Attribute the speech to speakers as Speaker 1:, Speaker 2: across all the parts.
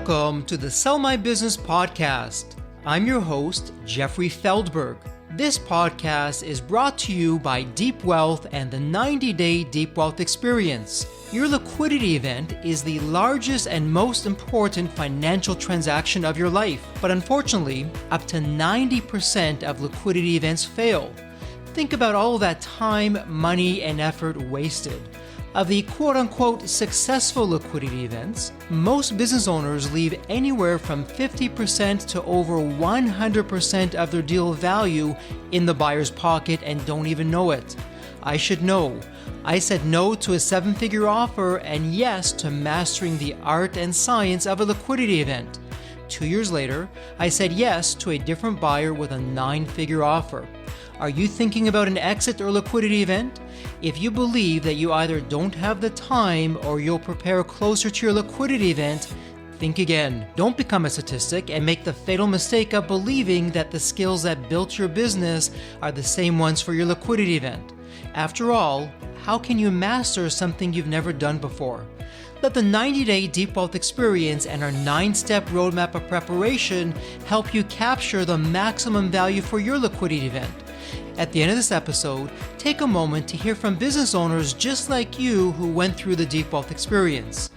Speaker 1: Welcome to the Sell My Business podcast. I'm your host, Jeffrey Feldberg. This podcast is brought to you by Deep Wealth and the 90-Day Deep Wealth Experience. Your liquidity event is the largest and most important financial transaction of your life. But unfortunately, up to 90% of liquidity events fail. Think about all that time, money, and effort wasted. Of the quote-unquote successful liquidity events, most business owners leave anywhere from 50% to over 100% of their deal value in the buyer's pocket and don't even know it. I should know. I said no to a 7-figure offer and yes to mastering the art and science of a liquidity event. 2 years later, I said yes to a different buyer with a 9-figure offer. Are you thinking about an exit or liquidity event? If you believe that you either don't have the time or you'll prepare closer to your liquidity event, think again. Don't become a statistic and make the fatal mistake of believing that the skills that built your business are the same ones for your liquidity event. After all, how can you master something you've never done before? Let the 90-Day Deep Wealth Experience and our 9-step roadmap of preparation help you capture the maximum value for your liquidity event. At the end of this episode, take a moment to hear from business owners just like you who went through the Deep Wealth Experience.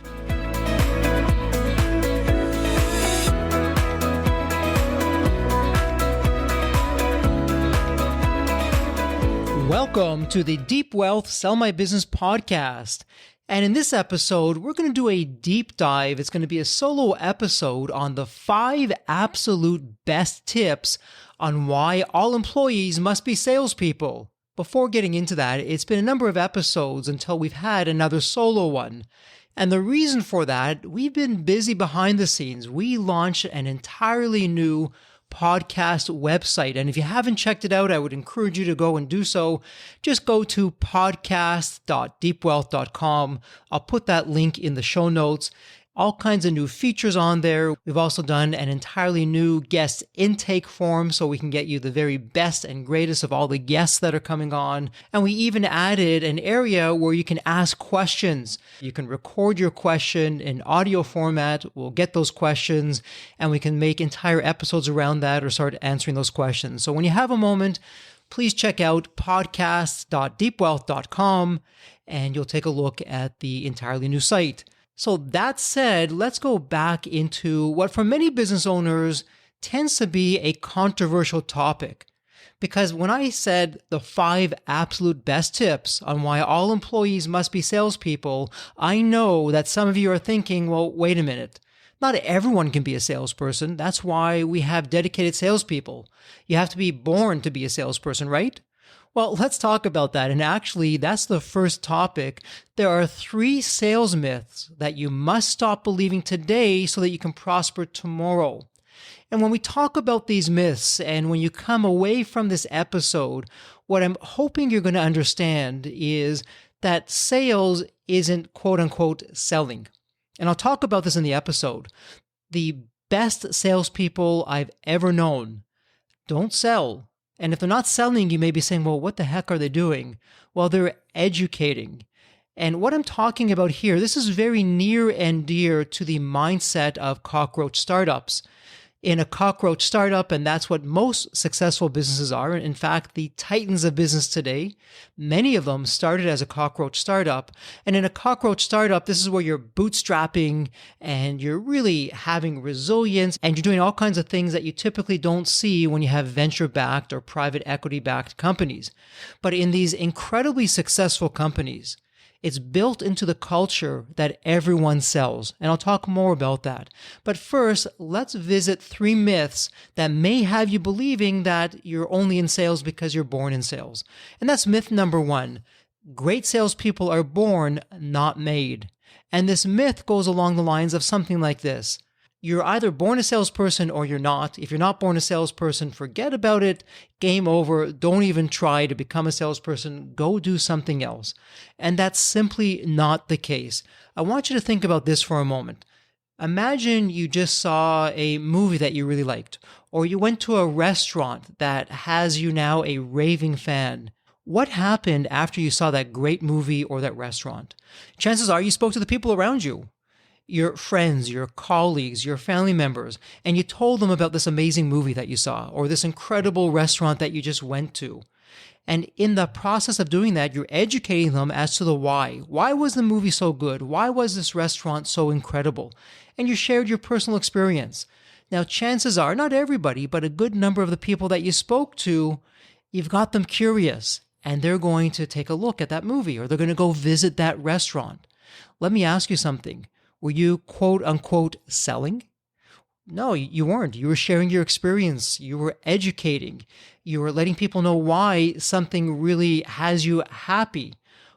Speaker 1: Welcome to the Deep Wealth Sell My Business podcast. And in this episode, we're going to do a deep dive. It's going to be a solo episode on the 5 absolute best tips on why all employees must be salespeople. Before getting into that, it's been a number of episodes until we've had another solo one. And the reason for that, we've been busy behind the scenes. We launched an entirely new podcast website. And if you haven't checked it out, I would encourage you to go and do so. Just go to podcast.deepwealth.com. I'll put that link in the show notes. All kinds of new features on there. We've also done an entirely new guest intake form so we can get you the very best and greatest of all the guests that are coming on. And we even added an area where you can ask questions. You can record your question in audio format. We'll get those questions and we can make entire episodes around that or start answering those questions. So when you have a moment, please check out podcast.deepwealth.com and you'll take a look at the entirely new site. So that said, let's go back into what for many business owners tends to be a controversial topic. Because when I said the 5 absolute best tips on why all employees must be salespeople, I know that some of you are thinking, well, wait a minute. Not everyone can be a salesperson. That's why we have dedicated salespeople. You have to be born to be a salesperson, right? Well, let's talk about that. And actually, that's the first topic. There are 3 sales myths that you must stop believing today so that you can prosper tomorrow. And when we talk about these myths and when you come away from this episode, what I'm hoping you're going to understand is that sales isn't quote unquote selling. And I'll talk about this in the episode. The best salespeople I've ever known don't sell. And if they're not selling, you may be saying, well, what the heck are they doing? Well, they're educating. And what I'm talking about here, this is very near and dear to the mindset of cockroach startups. In a cockroach startup, and that's what most successful businesses are. In fact, the titans of business today, many of them started as a cockroach startup. And in a cockroach startup, this is where you're bootstrapping and you're really having resilience and you're doing all kinds of things that you typically don't see when you have venture-backed or private equity-backed companies. But in these incredibly successful companies, it's built into the culture that everyone sells, and I'll talk more about that. But first, let's visit 3 myths that may have you believing that you're only in sales because you're born in sales. And that's myth number 1. Great salespeople are born, not made. And this myth goes along the lines of something like this. You're either born a salesperson or you're not. If you're not born a salesperson, forget about it. Game over. Don't even try to become a salesperson. Go do something else. And that's simply not the case. I want you to think about this for a moment. Imagine you just saw a movie that you really liked, or you went to a restaurant that has you now a raving fan. What happened after you saw that great movie or that restaurant? Chances are you spoke to the people around you. your friends, your colleagues, your family members, and you told them about this amazing movie that you saw or this incredible restaurant that you just went to. And in the process of doing that, you're educating them as to the why. Why was the movie so good? Why was this restaurant so incredible? And you shared your personal experience. Now, chances are, not everybody, but a good number of the people that you spoke to, you've got them curious, and they're going to take a look at that movie or they're going to go visit that restaurant. Let me ask you something. Were you quote unquote selling? No, you weren't. You were sharing your experience. You were educating. You were letting people know why something really has you happy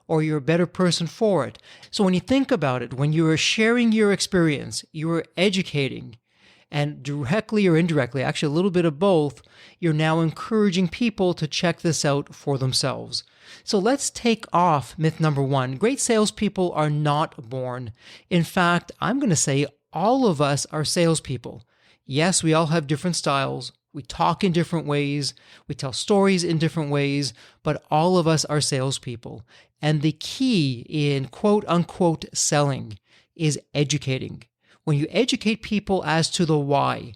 Speaker 1: or you're a better person for it. So when you think about it, when you were sharing your experience, you were educating, and directly or indirectly, actually a little bit of both, you're now encouraging people to check this out for themselves. So let's take off myth number one. Great salespeople are not born. In fact, I'm going to say all of us are salespeople. Yes, we all have different styles. We talk in different ways. We tell stories in different ways, but all of us are salespeople. And the key in quote unquote selling is educating. When you educate people as to the why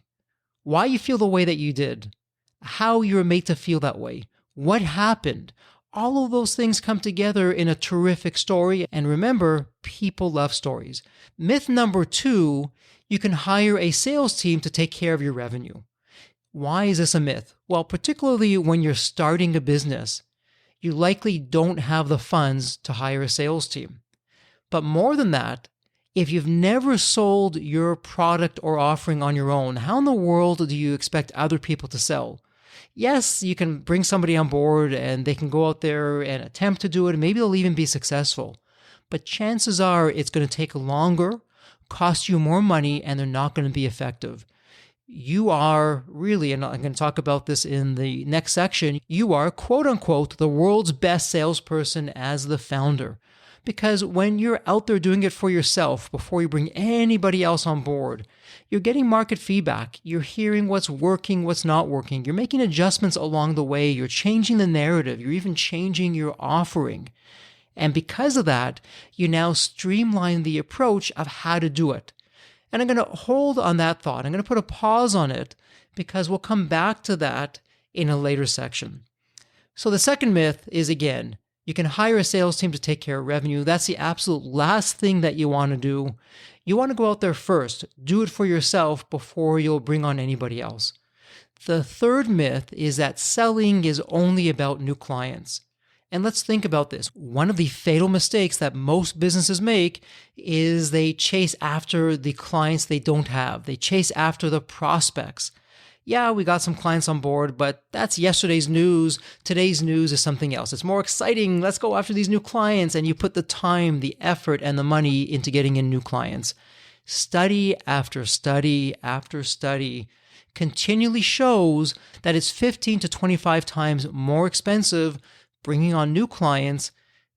Speaker 1: you feel the way that you did, how you were made to feel that way, what happened, all of those things come together in a terrific story. And remember, people love stories. Myth number two, you can hire a sales team to take care of your revenue. Why is this a myth? Well, particularly when you're starting a business, you likely don't have the funds to hire a sales team. But more than that, if you've never sold your product or offering on your own, how in the world do you expect other people to sell? Yes, you can bring somebody on board and they can go out there and attempt to do it, and maybe they'll even be successful. But chances are it's going to take longer, cost you more money, and they're not going to be effective. You are really, and I'm going to talk about this in the next section, you are, quote unquote, the world's best salesperson as the founder. Because when you're out there doing it for yourself before you bring anybody else on board, you're getting market feedback. You're hearing what's working, what's not working. You're making adjustments along the way. You're changing the narrative. You're even changing your offering. And because of that, you now streamline the approach of how to do it. And I'm going to hold on that thought. I'm going to put a pause on it because we'll come back to that in a later section. So the second myth is, again, you can hire a sales team to take care of revenue. That's the absolute last thing that you want to do. You want to go out there first, do it for yourself before you'll bring on anybody else. The third myth is that selling is only about new clients. And let's think about this. One of the fatal mistakes that most businesses make is they chase after the clients they don't have. They chase after the prospects. Yeah, we got some clients on board, but that's yesterday's news. Today's news is something else. It's more exciting. Let's go after these new clients. And you put the time, the effort, and the money into getting in new clients. Study after study after study continually shows that it's 15 to 25 times more expensive bringing on new clients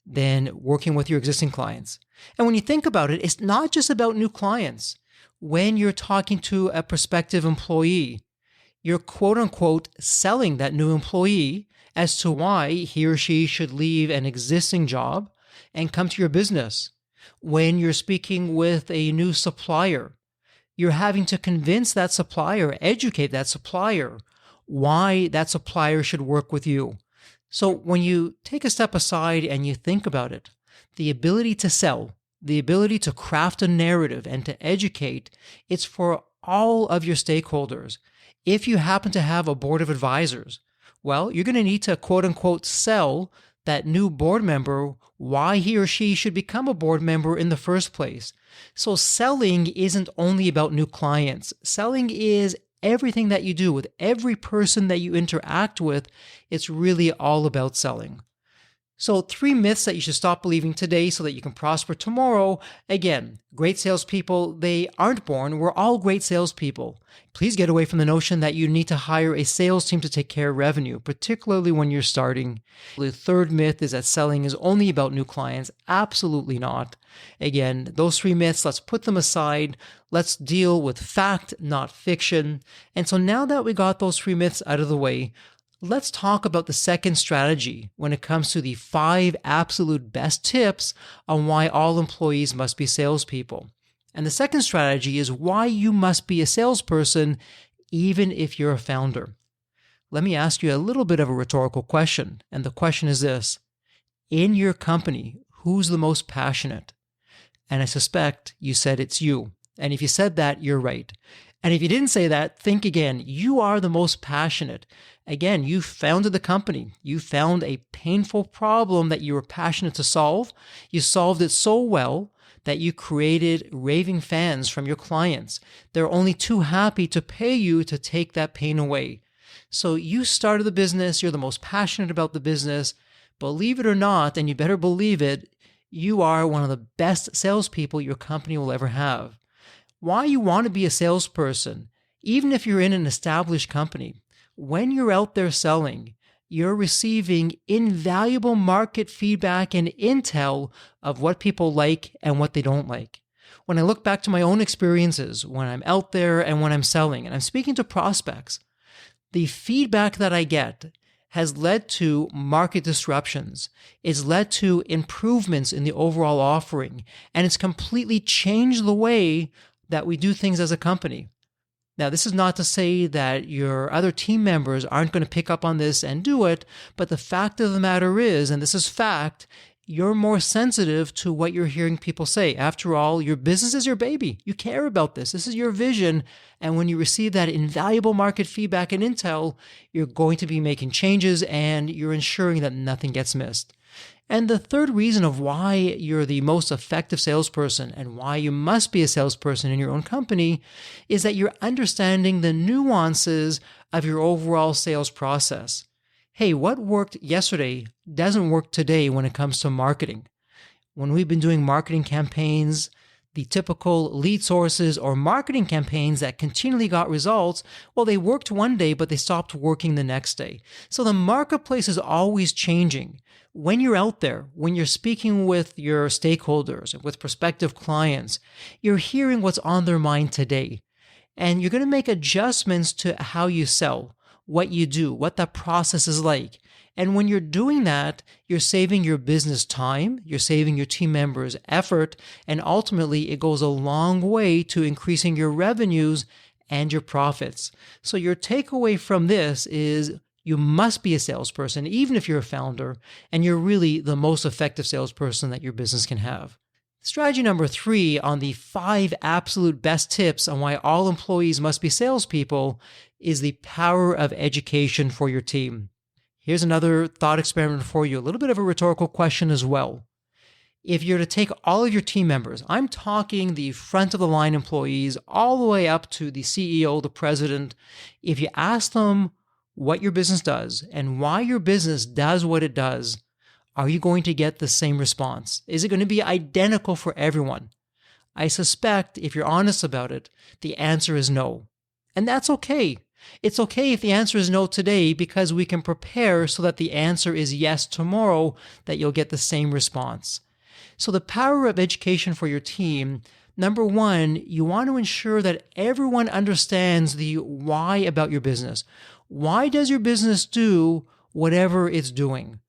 Speaker 1: than working with your existing clients. And when you think about it, it's not just about new clients. When you're talking to a prospective employee, you're quote unquote selling that new employee as to why he or she should leave an existing job and come to your business. When you're speaking with a new supplier, you're having to convince that supplier, educate that supplier why that supplier should work with you. So when you take a step aside and you think about it, the ability to sell, the ability to craft a narrative and to educate, it's for all of your stakeholders. If you happen to have a board of advisors, well, you're going to need to quote unquote sell that new board member why he or she should become a board member in the first place. So selling isn't only about new clients. Selling is everything that you do with every person that you interact with. It's really all about selling. So 3 myths that you should stop believing today so that you can prosper tomorrow. Again, great salespeople, they aren't born. We're all great salespeople. Please get away from the notion that you need to hire a sales team to take care of revenue, particularly when you're starting. The third myth is that selling is only about new clients. Absolutely not. Again, those 3 myths, let's put them aside. Let's deal with fact, not fiction. And so now that we got those 3 myths out of the way, let's talk about the second strategy when it comes to the 5 absolute best tips on why all employees must be salespeople. And the second strategy is why you must be a salesperson even if you're a founder. Let me ask you a little bit of a rhetorical question. And the question is this: in your company, who's the most passionate? And I suspect you said it's you. And if you said that, you're right. And if you didn't say that, think again. You are the most passionate. Again, you founded the company. You found a painful problem that you were passionate to solve. You solved it so well that you created raving fans from your clients. They're only too happy to pay you to take that pain away. So you started the business. You're the most passionate about the business. Believe it or not, and you better believe it, you are one of the best salespeople your company will ever have. Why you want to be a salesperson, even if you're in an established company, when you're out there selling, you're receiving invaluable market feedback and intel of what people like and what they don't like. When I look back to my own experiences, when I'm out there and when I'm selling, and I'm speaking to prospects, the feedback that I get has led to market disruptions. It's led to improvements in the overall offering, and it's completely changed the way that we do things as a company. Now, this is not to say that your other team members aren't going to pick up on this and do it, but the fact of the matter is, and this is fact, you're more sensitive to what you're hearing people say. After all, your business is your baby. You care about this. This is your vision. And when you receive that invaluable market feedback and intel, you're going to be making changes and you're ensuring that nothing gets missed. And the third reason of why you're the most effective salesperson and why you must be a salesperson in your own company is that you're understanding the nuances of your overall sales process. Hey, what worked yesterday doesn't work today when it comes to marketing. When we've been doing marketing campaigns, the typical lead sources or marketing campaigns that continually got results, well, they worked one day, but they stopped working the next day. So the marketplace is always changing. When you're out there, when you're speaking with your stakeholders and with prospective clients, you're hearing what's on their mind today. And you're going to make adjustments to how you sell, what you do, what that process is like. And when you're doing that, you're saving your business time, you're saving your team members effort, and ultimately it goes a long way to increasing your revenues and your profits. So your takeaway from this is you must be a salesperson, even if you're a founder, and you're really the most effective salesperson that your business can have. Strategy number 3 on the 5 absolute best tips on why all employees must be salespeople is the power of education for your team. Here's another thought experiment for you, a little bit of a rhetorical question as well. If you're to take all of your team members, I'm talking the front of the line employees all the way up to the CEO, the president, if you ask them what your business does and why your business does what it does, are you going to get the same response? Is it going to be identical for everyone? I suspect if you're honest about it, the answer is no. And that's okay. It's okay if the answer is no today because we can prepare so that the answer is yes tomorrow, that you'll get the same response. So the power of education for your team, number 1, you want to ensure that everyone understands the why about your business. Why does your business do whatever it's doing?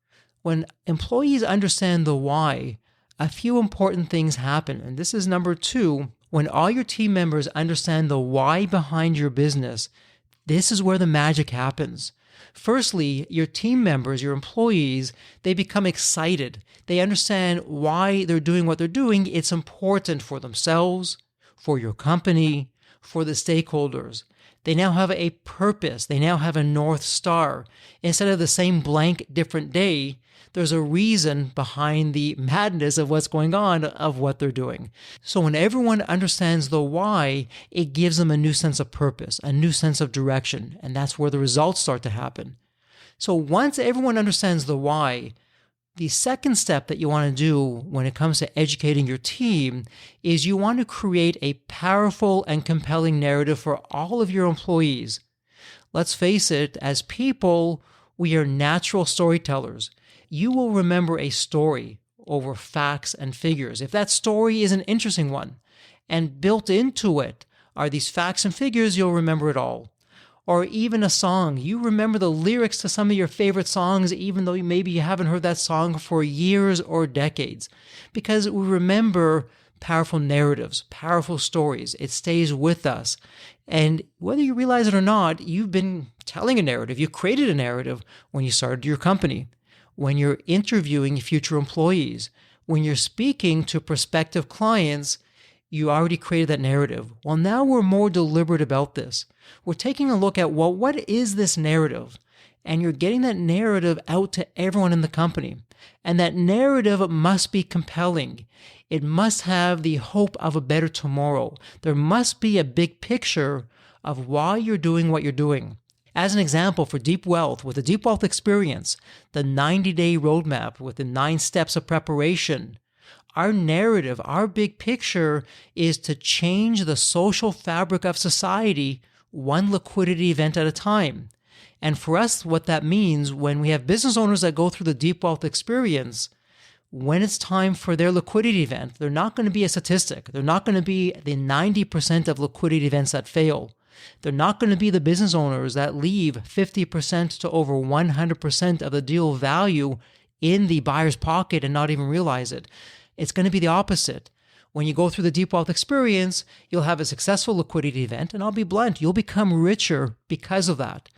Speaker 1: When employees understand the why, a few important things happen. And this is number 2. When all your team members understand the why behind your business, this is where the magic happens. Firstly, your team members, your employees, they become excited. They understand why they're doing what they're doing. It's important for themselves, for your company, for the stakeholders. They now have a purpose. They now have a North Star. Instead of the same blank, different day, there's a reason behind the madness of what's going on, of what they're doing. So when everyone understands the why, it gives them a new sense of purpose, a new sense of direction, and that's where the results start to happen. So once everyone understands the why, the second step that you want to do when it comes to educating your team is you want to create a powerful and compelling narrative for all of your employees. Let's face it, as people, we are natural storytellers. You will remember a story over facts and figures if that story is an interesting one. And built into it are these facts and figures, you'll remember it all. Or even a song. You remember the lyrics to some of your favorite songs, even though maybe you haven't heard that song for years or decades. Because we remember powerful narratives, powerful stories. It stays with us. And whether you realize it or not, you've been telling a narrative. You created a narrative when you started your company, when you're interviewing future employees, when you're speaking to prospective clients. You already created that narrative. Well, now we're more deliberate about this. We're taking a look at, well, what is this narrative? And you're getting that narrative out to everyone in the company. And that narrative must be compelling. It must have the hope of a better tomorrow. There must be a big picture of why you're doing what you're doing. As an example, for Deep Wealth, with the Deep Wealth Experience, the 90-day roadmap with the 9 steps of preparation, our narrative, our big picture is to change the social fabric of society one liquidity event at a time. And for us, what that means when we have business owners that go through the Deep Wealth Experience, when it's time for their liquidity event, they're not going to be a statistic. They're not going to be the 90% of liquidity events that fail. They're not going to be the business owners that leave 50% to over 100% of the deal value in the buyer's pocket and not even realize it. It's going to be the opposite. When you go through the Deep Wealth Experience, you'll have a successful liquidity event, and I'll be blunt, you'll become richer because of that.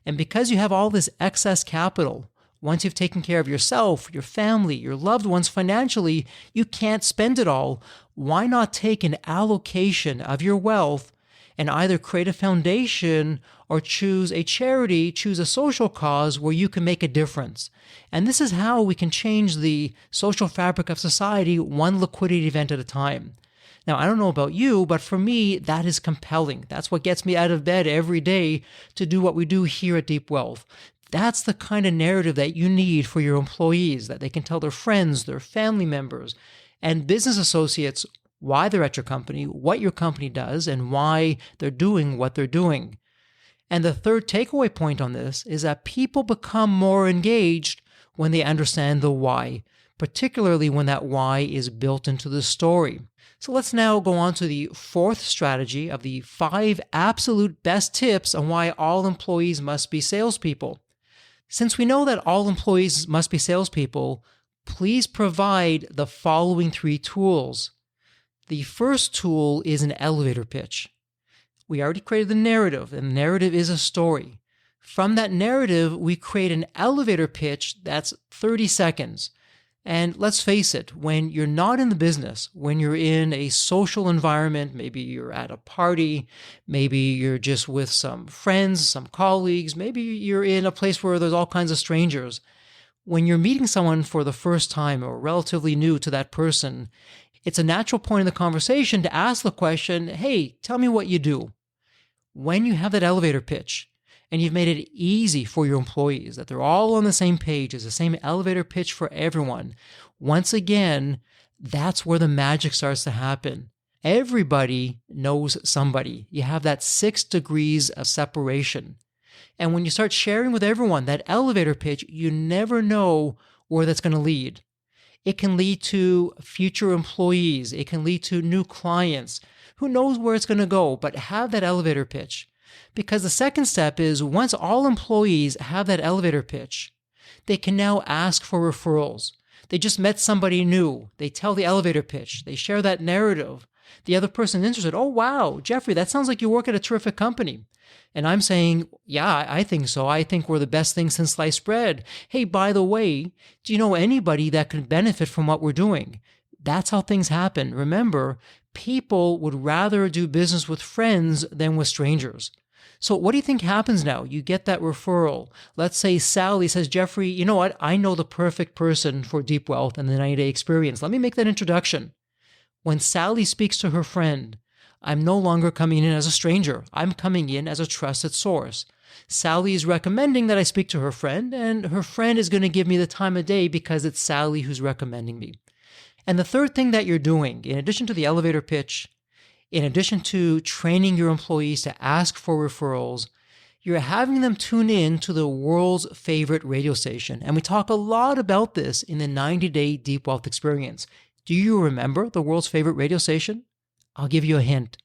Speaker 1: And because you have all this excess capital, once you've taken care of yourself, your family, your loved ones financially, you can't spend it all. Why not take an allocation of your wealth and either create a foundation or choose a charity, choose a social cause where you can make a difference? And this is how we can change the social fabric of society one liquidity event at a time. Now, I don't know about you, but for me, that is compelling. That's what gets me out of bed every day to do what we do here at Deep Wealth. That's the kind of narrative that you need for your employees, that they can tell their friends, their family members, and business associates why they're at your company, what your company does, and why they're doing what they're doing. And the third takeaway point on this is that people become more engaged when they understand the why, particularly when that why is built into the story. So let's now go on to the fourth strategy of the 5 absolute best tips on why all employees must be salespeople. Since we know that all employees must be salespeople, please provide the following 3 tools. The first tool is an elevator pitch. We already created the narrative, and the narrative is a story. From that narrative, we create an elevator pitch that's 30 seconds. And let's face it, when you're not in the business, when you're in a social environment, maybe you're at a party, maybe you're just with some friends, some colleagues, maybe you're in a place where there's all kinds of strangers. When you're meeting someone for the first time or relatively new to that person, it's a natural point in the conversation to ask the question, hey, tell me what you do. When you have that elevator pitch, and you've made it easy for your employees, that they're all on the same page, it's the same elevator pitch for everyone. Once again, that's where the magic starts to happen. Everybody knows somebody. You have that 6 degrees of separation. And when you start sharing with everyone that elevator pitch, you never know where that's going to lead. It can lead to future employees. It can lead to new clients. Who knows where it's going to go, but have that elevator pitch. Because the second step is once all employees have that elevator pitch, they can now ask for referrals. They just met somebody new. They tell the elevator pitch. They share that narrative. The other person is interested. Oh, wow, Jeffrey, that sounds like you work at a terrific company. And I'm saying, yeah, I think so. I think we're the best thing since sliced bread. Hey, by the way, do you know anybody that could benefit from what we're doing? That's how things happen. Remember, people would rather do business with friends than with strangers. So what do you think happens now? You get that referral. Let's say Sally says, Jeffrey, you know what? I know the perfect person for Deep Wealth and the 90-day experience. Let me make that introduction. When Sally speaks to her friend, I'm no longer coming in as a stranger. I'm coming in as a trusted source. Sally is recommending that I speak to her friend, and her friend is going to give me the time of day because it's Sally who's recommending me. And the third thing that you're doing, in addition to the elevator pitch, in addition to training your employees to ask for referrals, you're having them tune in to the world's favorite radio station. And we talk a lot about this in the 90-day Deep Wealth Experience. Do you remember the world's favorite radio station? I'll give you a hint.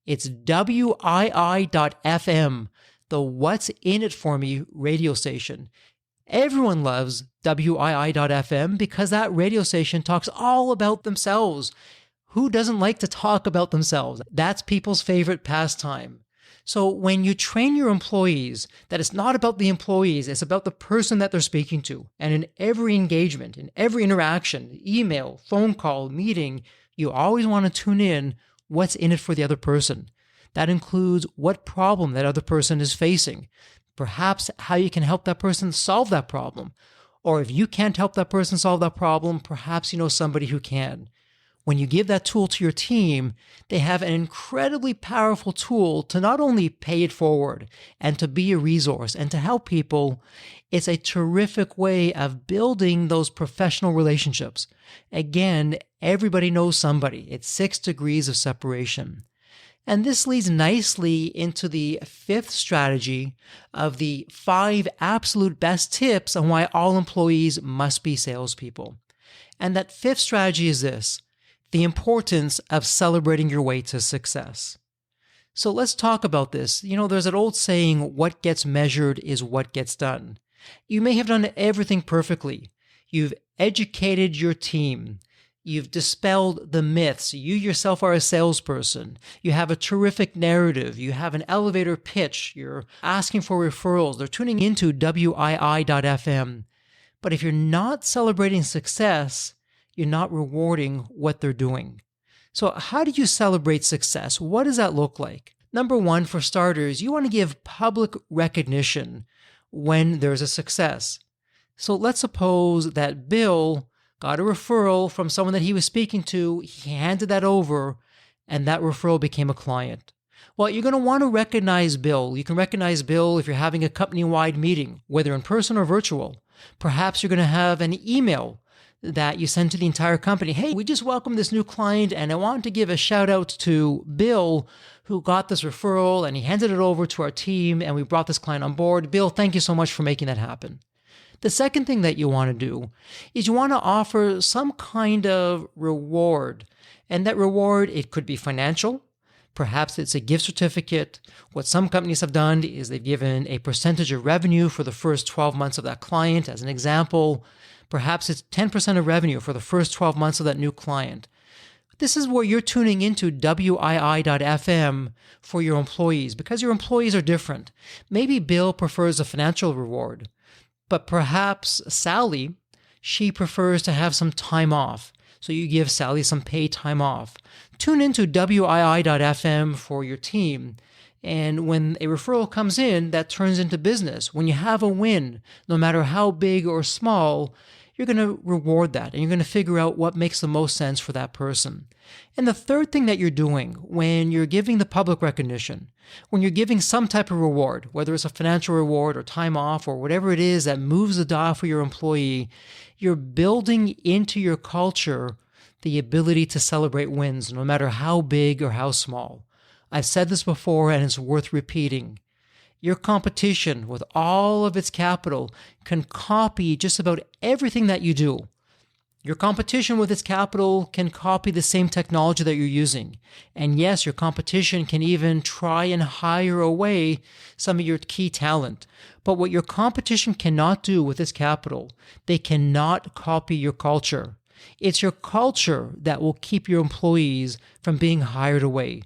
Speaker 1: It's WII.FM, the What's In It For Me radio station. Everyone loves WII.FM because that radio station talks all about themselves. Who doesn't like to talk about themselves? That's people's favorite pastime. So when you train your employees that it's not about the employees, it's about the person that they're speaking to. And in every engagement, in every interaction, email, phone call, meeting, you always want to tune in what's in it for the other person. That includes what problem that other person is facing. Perhaps how you can help that person solve that problem. Or if you can't help that person solve that problem, perhaps you know somebody who can. When you give that tool to your team, they have an incredibly powerful tool to not only pay it forward and to be a resource and to help people. It's a terrific way of building those professional relationships. Again, everybody knows somebody. It's 6 degrees of separation. And this leads nicely into the 5th strategy of the 5 absolute best tips on why all employees must be salespeople. And that 5th strategy is this: the importance of celebrating your way to success. So let's talk about this. There's an old saying, what gets measured is what gets done. You may have done everything perfectly. You've educated your team. You've dispelled the myths. You yourself are a salesperson. You have a terrific narrative. You have an elevator pitch. You're asking for referrals. They're tuning into WII.FM. But if you're not celebrating success, you're not rewarding what they're doing. So how do you celebrate success? What does that look like? Number one, for starters, you want to give public recognition when there's a success. So let's suppose that Bill got a referral from someone that he was speaking to, he handed that over, and that referral became a client. Well, you're going to want to recognize Bill. You can recognize Bill if you're having a company-wide meeting, whether in person or virtual. Perhaps you're going to have an email that you send to the entire company. Hey, we just welcomed this new client, and I want to give a shout out to Bill, who got this referral, and he handed it over to our team, and we brought this client on board. Bill, thank you so much for making that happen. The second thing that you want to do is you want to offer some kind of reward. And that reward, it could be financial. Perhaps it's a gift certificate. What some companies have done is they've given a percentage of revenue for the first 12 months of that client. As an example, perhaps it's 10% of revenue for the first 12 months of that new client. This is where you're tuning into WII.FM for your employees, because your employees are different. Maybe Bill prefers a financial reward. But perhaps Sally, she prefers to have some time off. So you give Sally some paid time off. Tune into WII.FM for your team. And when a referral comes in, that turns into business. When you have a win, no matter how big or small, you're going to reward that. And you're going to figure out what makes the most sense for that person. And the third thing that you're doing when you're giving the public recognition, when you're giving some type of reward, whether it's a financial reward or time off or whatever it is that moves the dial for your employee, you're building into your culture the ability to celebrate wins, no matter how big or how small. I've said this before, and it's worth repeating. Your competition, with all of its capital, can copy just about everything that you do. Your competition with its capital can copy the same technology that you're using. And yes, your competition can even try and hire away some of your key talent. But what your competition cannot do with its capital, they cannot copy your culture. It's your culture that will keep your employees from being hired away.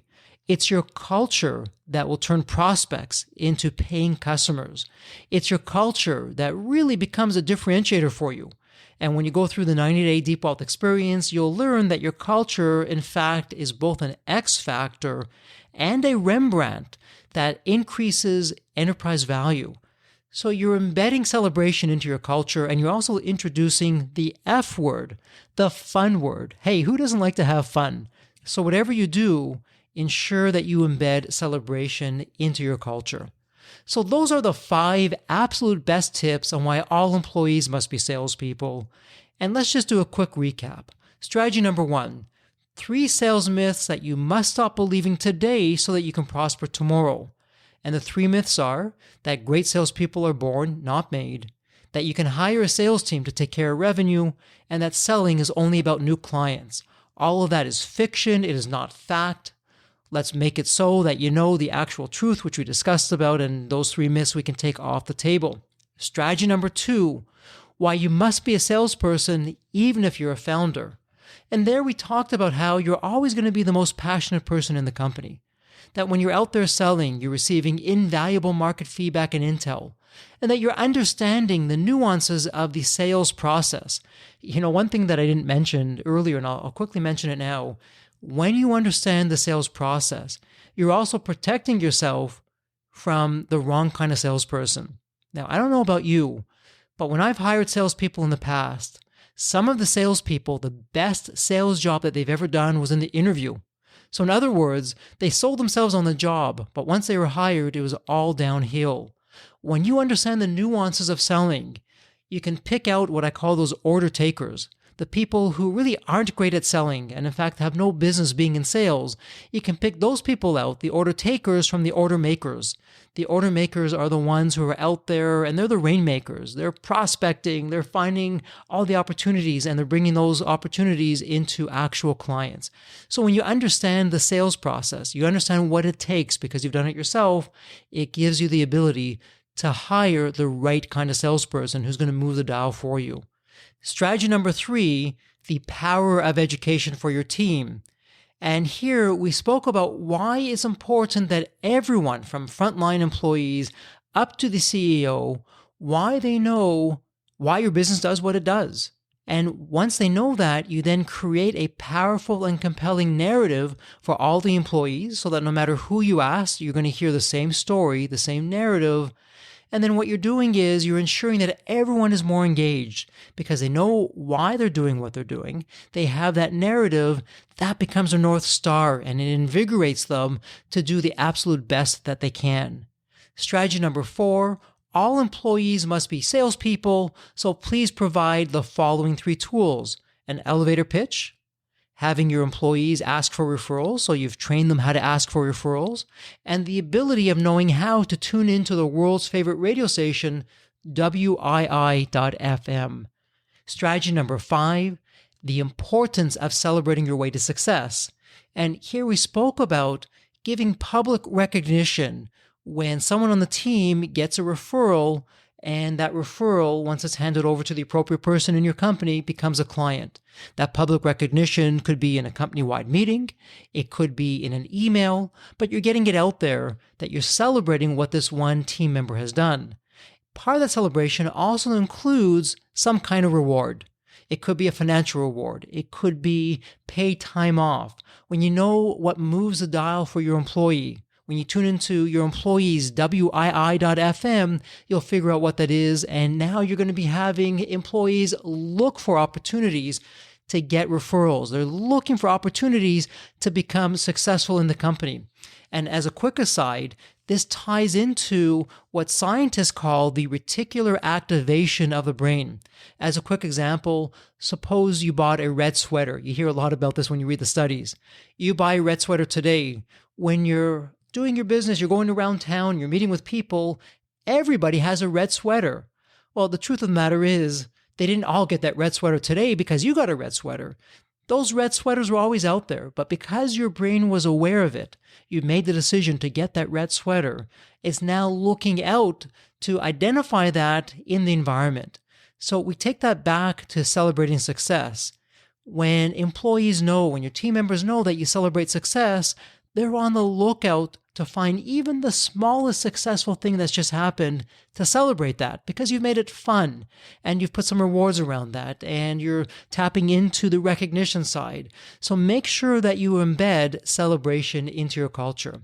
Speaker 1: It's your culture that will turn prospects into paying customers. It's your culture that really becomes a differentiator for you. And when you go through the 90-day Deep Wealth experience, you'll learn that your culture, in fact, is both an X factor and a Rembrandt that increases enterprise value. So you're embedding celebration into your culture, and you're also introducing the F word, the fun word. Hey, who doesn't like to have fun? So whatever you do, ensure that you embed celebration into your culture. So those are the 5 absolute best tips on why all employees must be salespeople. And let's just do a quick recap. Strategy number 1, 3 sales myths that you must stop believing today so that you can prosper tomorrow. And the 3 myths are that great salespeople are born, not made, that you can hire a sales team to take care of revenue, and that selling is only about new clients. All of that is fiction. It is not fact. Let's make it so that you know the actual truth, which we discussed about, and those 3 myths we can take off the table. Strategy number 2, why you must be a salesperson even if you're a founder. And there we talked about how you're always going to be the most passionate person in the company. That when you're out there selling, you're receiving invaluable market feedback and intel, and that you're understanding the nuances of the sales process. One thing that I didn't mention earlier, and I'll quickly mention it now, when you understand the sales process, you're also protecting yourself from the wrong kind of salesperson. Now, I don't know about you, but when I've hired salespeople in the past, some of the salespeople, the best sales job that they've ever done was in the interview. So in other words, they sold themselves on the job, but once they were hired, it was all downhill. When you understand the nuances of selling, you can pick out what I call those order takers, the people who really aren't great at selling and in fact have no business being in sales. You can pick those people out, the order takers from the order makers. The order makers are the ones who are out there and they're the rainmakers. They're prospecting, they're finding all the opportunities and they're bringing those opportunities into actual clients. So when you understand the sales process, you understand what it takes because you've done it yourself, it gives you the ability to hire the right kind of salesperson who's going to move the dial for you. Strategy number 3, the power of education for your team. And here we spoke about why it's important that everyone from frontline employees up to the CEO, why they know why your business does what it does. And once they know that, you then create a powerful and compelling narrative for all the employees so that no matter who you ask, you're going to hear the same story, the same narrative. And then what you're doing is you're ensuring that everyone is more engaged because they know why they're doing what they're doing. They have that narrative that becomes a North Star and it invigorates them to do the absolute best that they can. Strategy number 4, all employees must be salespeople, so please provide the following 3 tools: an elevator pitch, having your employees ask for referrals, so you've trained them how to ask for referrals, and the ability of knowing how to tune into the world's favorite radio station, WII.FM. Strategy number 5, the importance of celebrating your way to success. And here we spoke about giving public recognition when someone on the team gets a referral, and that referral, once it's handed over to the appropriate person in your company, becomes a client. That public recognition could be in a company-wide meeting, it could be in an email, but you're getting it out there that you're celebrating what this one team member has done. Part of that celebration also includes some kind of reward. It could be a financial reward. It could be paid time off. When you know what moves the dial for your employee, when you tune into your employees' WII.FM, you'll figure out what that is. And now you're going to be having employees look for opportunities to get referrals. They're looking for opportunities to become successful in the company. And as a quick aside, this ties into what scientists call the reticular activation of the brain. As a quick example, suppose you bought a red sweater. You hear a lot about this when you read the studies. You buy a red sweater today. When you're doing your business, you're going around town, you're meeting with people, everybody has a red sweater. Well, the truth of the matter is, they didn't all get that red sweater today because you got a red sweater. Those red sweaters were always out there, but because your brain was aware of it, you made the decision to get that red sweater. It's now looking out to identify that in the environment. So we take that back to celebrating success. When employees know, when your team members know that you celebrate success, they're on the lookout to find even the smallest successful thing that's just happened to celebrate that because you've made it fun and you've put some rewards around that and you're tapping into the recognition side. So make sure that you embed celebration into your culture.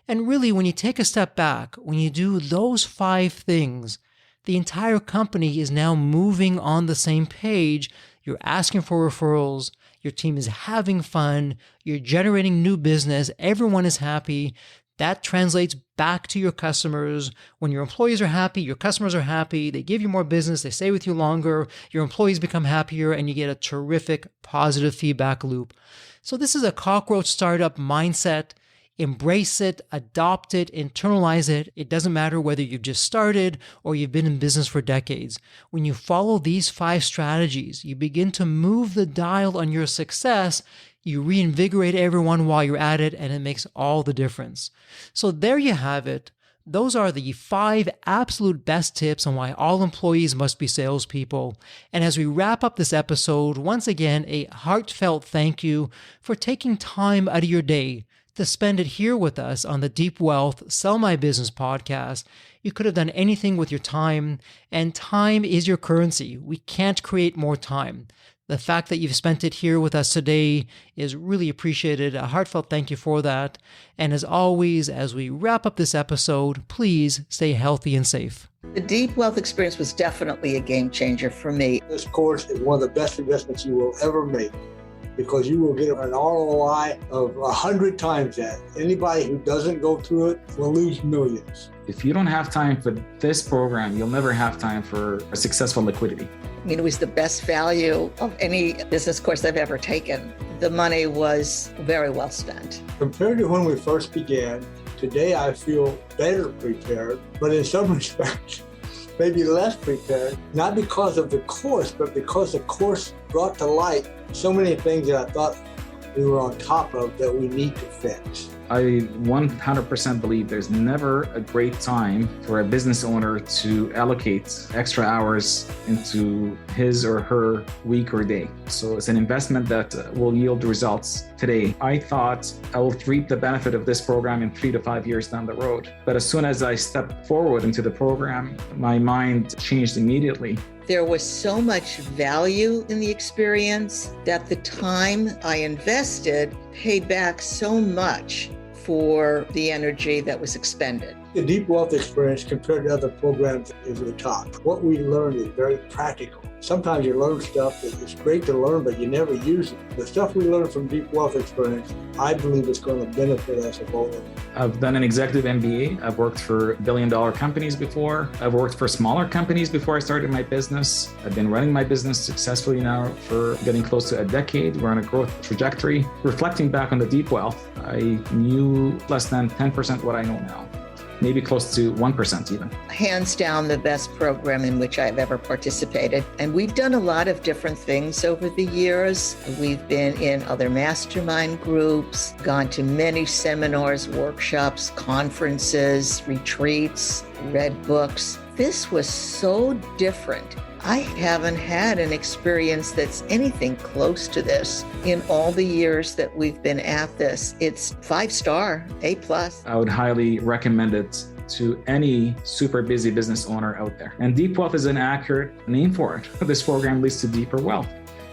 Speaker 1: And really, when you take a step back, when you do those 5 things, the entire company is now moving on the same page. You're asking for referrals. Your team is having fun. You're generating new business. Everyone is happy. That translates back to your customers. When your employees are happy, your customers are happy. They give you more business. They stay with you longer. Your employees become happier, and you get a terrific positive feedback loop. So this is a cockroach startup mindset. Embrace it, adopt it, internalize it. It doesn't matter whether you've just started or you've been in business for decades. When you follow these 5 strategies, you begin to move the dial on your success. You reinvigorate everyone while you're at it, and it makes all the difference. So there you have it, Those are the 5 absolute best tips on why all employees must be salespeople. And as we wrap up this episode, once again, a heartfelt thank you for taking time out of your day to spend it here with us on the Deep Wealth Sell My Business podcast. You could have done anything with your time, and time is your currency. We can't create more time. The fact that you've spent it here with us today is really appreciated. A heartfelt thank you for that. And as always, as we wrap up this episode, please stay healthy and safe.
Speaker 2: The Deep Wealth experience was definitely a game changer for me.
Speaker 3: This course is one of the best investments you will ever make, because you will get an ROI of 100 times that. Anybody who doesn't go through it will lose millions.
Speaker 4: If you don't have time for this program, you'll never have time for a successful liquidity.
Speaker 2: I mean, it was the best value of any business course I've ever taken. The money was very well spent.
Speaker 3: Compared to when we first began, today I feel better prepared, but in some respects, maybe less prepared, not because of the course, but because the course brought to light so many things that I thought we were on top of that we need to fix.
Speaker 4: I 100% believe there's never a great time for a business owner to allocate extra hours into his or her week or day. So it's an investment that will yield results today. I thought I will reap the benefit of this program in 3 to 5 years down the road. But as soon as I stepped forward into the program, my mind changed immediately.
Speaker 2: There was so much value in the experience that the time I invested paid back so much for the energy that was expended.
Speaker 3: The Deep Wealth experience compared to other programs is the top. What we learned is very practical. Sometimes you learn stuff that is great to learn, but you never use it. The stuff we learned from Deep Wealth experience, I believe is going to benefit us all.
Speaker 4: I've done an executive MBA. I've worked for billion-dollar companies before. I've worked for smaller companies before I started my business. I've been running my business successfully now for getting close to a decade. We're on a growth trajectory. Reflecting back on the Deep Wealth, I knew less than 10% what I know now. Maybe close to 1% even.
Speaker 2: Hands down, the best program in which I've ever participated. And we've done a lot of different things over the years. We've been in other mastermind groups, gone to many seminars, workshops, conferences, retreats, read books. This was so different. I haven't had an experience that's anything close to this in all the years that we've been at this. It's 5-star, A+.
Speaker 4: I would highly recommend it to any super busy business owner out there. And Deep Wealth is an accurate name for it. This program leads to deeper wealth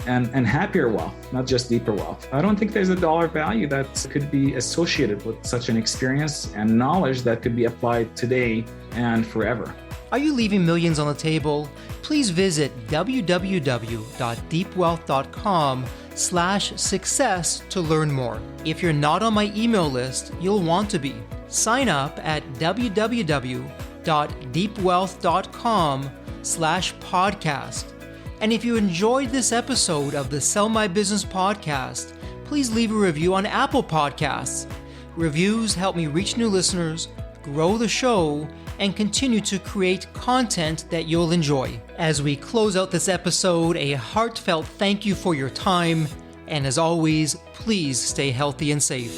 Speaker 4: and happier wealth, not just deeper wealth. I don't think there's a dollar value that could be associated with such an experience and knowledge that could be applied today and forever.
Speaker 1: Are you leaving millions on the table? Please visit www.deepwealth.com/success to learn more. If you're not on my email list, you'll want to be. Sign up at www.deepwealth.com/podcast. And if you enjoyed this episode of the Sell My Business podcast, please leave a review on Apple Podcasts. Reviews help me reach new listeners, grow the show, and continue to create content that you'll enjoy. As we close out this episode, a heartfelt thank you for your time, and as always, please stay healthy and safe.